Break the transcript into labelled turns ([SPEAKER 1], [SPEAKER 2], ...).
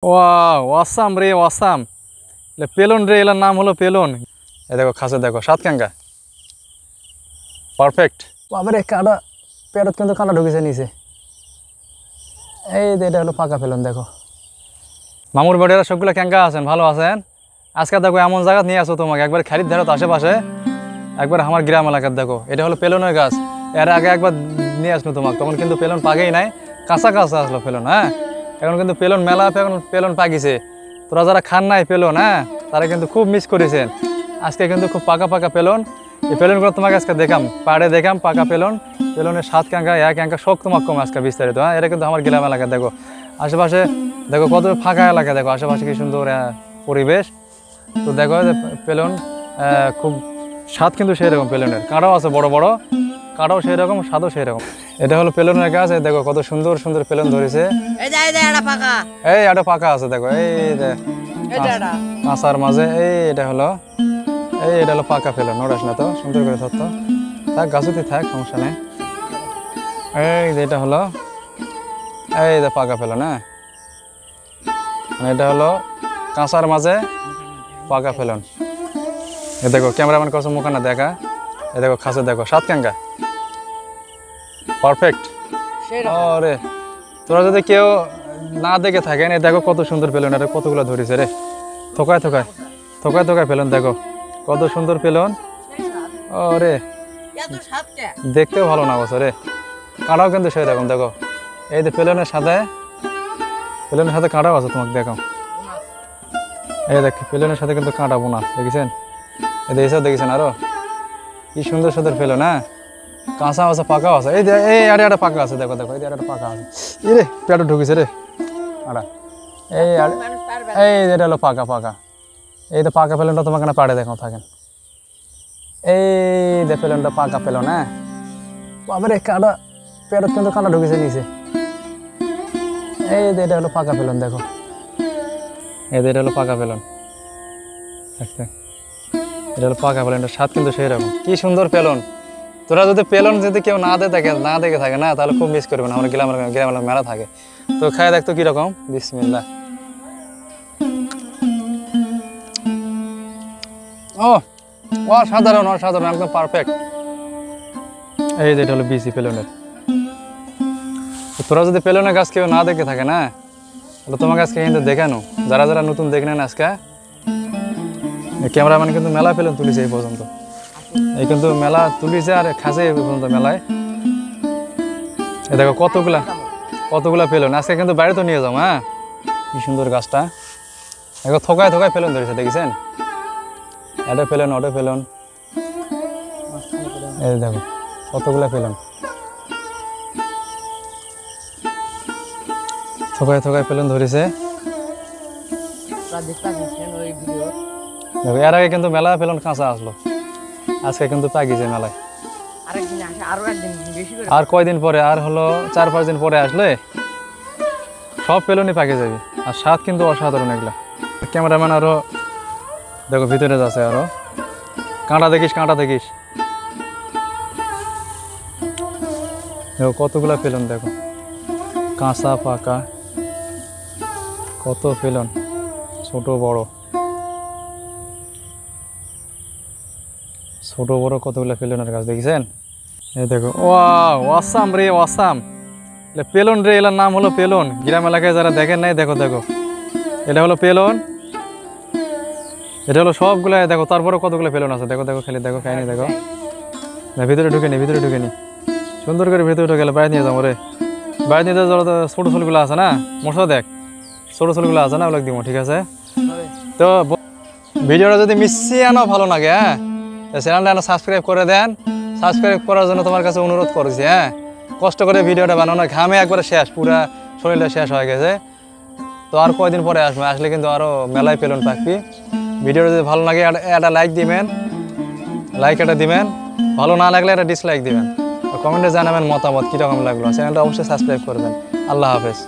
[SPEAKER 1] Wow awesome রে awesome পেলন রে এলার নাম হলো পেলন। এই দেখো খাসে দেখো সাতকাঙ্গা পারফেক্ট। বাবারে কাটা পেটত কিন্তু কাটা ঢুকেছে নিচে। এই এটা হলো পাকা পেলন। দেখো মামুর বাড়িরা সবগুলো ক্যাঙ্গা আছেন, ভালো আছেন? আজকে দেখো এমন জায়গা নিয়ে আসো তোমাকে, একবার খারিদ ধারত আশেপাশে, একবার আমার গ্রাম এলাকার। দেখো এটা হলো পেলনের গাছ। এর আগে একবার নিয়ে আসলো তোমাকে, তখন কিন্তু পেলন পাকেই নাই, কাঁচা কাঁচা আসলো পেলন। হ্যাঁ এখন কিন্তু পেলন মেলা, এখন পেলন পাকিছে। তোরা যারা খান নাই পেলন, হ্যাঁ তারা কিন্তু খুব মিস করেছেন। আজকে কিন্তু খুব পাকা পাকা পেলন। এই পেলনগুলো তোমাকে আজকে দেখাম, পাড়ে দেখাম পাকা পেলন। পেলনের সাত ক্যাঙ্কা এক ক্যাঙ্কা শখ তোমাকে কম আজকে বিস্তারিত। হ্যাঁ এটা কিন্তু আমার গ্রাম এলাকা। দেখো আশেপাশে দেখো কত ফাঁকা এলাকা, দেখো আশেপাশে কি সুন্দর পরিবেশ। তো দেখো যে পেলন খুব স্বাদ কিন্তু সেই রকম, পেলনের কাঁটাও আছে বড় বড়, কাঁটাও সেই রকম, স্বাদও সেই রকম। এটা হলো পেলনের গাছ। দেখো কত সুন্দর সুন্দর পেলন ধরেছে। এই একটা পাকা আছে, দেখো এই কাঁচার মাঝে। এটা হলো পাকা পেলন। নোড়াস না তো, সুন্দর করে ধরতো থাক, গাছতে থাক, সমস্যা নেই। এটা হলো পাকা পেলন। হ্যাঁ এটা হলো কাঁচার মাঝে পাকা পেলন। এ দেখো ক্যামেরাম্যান করছে মুখানা দেখা। এ দেখো খাসে দেখো সাতকাঙ্গা পারফেক্ট। আরে তোরা যদি কেউ না দেখে থাকেন, এই দেখো কত সুন্দর পেলন, এটা কতগুলো ধরেছে রে, থোকায় থোকায় থোকায় থোকায় পেলন। দেখো কত সুন্দর পেলন। ওরে দেখতেও ভালো না বছর রে, কাঁটাও কিন্তু সেই রকম। দেখো এই যে পেলনের সাথে কাঁটাও আছে, তোমাকে দেখো। এই দেখ পেলনের সাথে কিন্তু কাঁটা বোনা, দেখেছেন? এই দেখেছেন আরো কি সুন্দর সুন্দর পেলন। হ্যাঁ কাঁচা আছে, পাকাও আছে। এই আরে একটা পাকা আছে, দেখো দেখো এই একটা পাকা আছে। রে পেটে ঢুকেছে রে আড়া। এটা হলো পাকা পাকা। এই তো পাকা পেলনটা তোমাকে না পাড়ে দেখো থাকেন। এই যে পেলনটা পাকা পেলন। হ্যাঁ বাবারে কাটা পেটত কিন্তু কাটা ঢুকেছে নিচে। এটা হলো পাকা পেলন। দেখো এটা হলো পাকা পেলন। এটা হলো পাকা পেলনটার স্বাদ কিন্তু সেই রকম। কি সুন্দর পেলন। তোরা যদি পেলন যদি কেউ না দেখে থাকে না, তাহলে খুব মিস করবে না। আমরা গ্রামের মেলা থাকে, তো খায় দেখতো কিরকম। বিসমিল্লাহ। অসাধারণ অসাধারণ, একদম পারফেক্ট। এই যে এটা হলো বিসি পেলনের। তোরা যদি পেলনের গাছ কেউ না দেখে থাকে না, তাহলে তোমাকে আজকে কিন্তু দেখানো, যারা যারা নতুন দেখলেন আজকে, ক্যামেরাম্যান কিন্তু মেলা পেলন তুলিছে এই পর্যন্ত। এই কিন্তু মেলা তুলিছে আর খাসে এই পর্যন্ত মেলায়। এই দেখো কতগুলা পেলন আজকে কিন্তু বাইরে তো নিয়ে যাও। হ্যাঁ কি সুন্দর গাছটা, দেখো থোকায় থোকায় পেলন ধরেছে, দেখেছেন? এটা পেলন, ওটা পেলন। এই দেখো কতগুলা পেলন, থোকায় থোকায় পেলন ধরেছে। দেখো এর আগে কিন্তু মেলা পেলন কাঁচা আসলো, আজকে কিন্তু পাকিছে মেলায়। আর কয়দিন পরে, আর হলো 4-5 দিন পরে আসলে সব পেলনই পাকে যাবে। আর স্বাদ কিন্তু অসাধারণ এগুলা। ক্যামেরাম্যান আরো দেখো ভিতরে যাচ্ছে, আরো কাঁটা দেখিস, কাঁটা দেখিস। দেখো কতগুলা পেলন, দেখো কাঁচা পাকা কত পেলন, ছোট বড় কতগুলা পেলনের গাছ, দেখেছেন? এই দেখো অসাম রে অসাম পেলন রে এলার নাম হলো পেলন। গ্রাম এলাকায় যারা দেখেন নাই, দেখো দেখো এটা হলো পেলন। এটা হলো সবগুলা। দেখো তারপরে কতগুলো পেলন আছে, দেখো দেখো খালি দেখো, খাইনি দেখো। ভিতরে ঢুকে নি সুন্দর করে ভিতরে ঢুকে গেলে বাইরে নিয়ে যাবো রে। বাইরে নিয়ে যাওয়া ছোট ছোলগুলো আছে না, মশা দেখ ছোট ছোলগুলো আছে না, ওগুলো দিব। ঠিক আছে, তো ভিডিওটা যদি মিশিয়ে ভালো লাগে, হ্যাঁ চ্যানেলটা সাবস্ক্রাইব করে দেন। সাবস্ক্রাইব করার জন্য তোমার কাছে অনুরোধ করছি। হ্যাঁ কষ্ট করে ভিডিওটা বানানো, ঘামে একবারে শেষ, পুরা শরীরটা শেষ হয়ে গেছে। তো আর কয়দিন পরে আসলে কিন্তু আরও মেলায় পেলন পাকবি। ভিডিওটা যদি ভালো লাগে একটা লাইক দিবেন, ভালো না লাগলে একটা ডিসলাইক দিবেন, আর কমেন্টে জানাবেন মতামত কীরকম লাগলো। চ্যানেলটা অবশ্যই সাবস্ক্রাইব করবেন। আল্লাহ হাফেজ।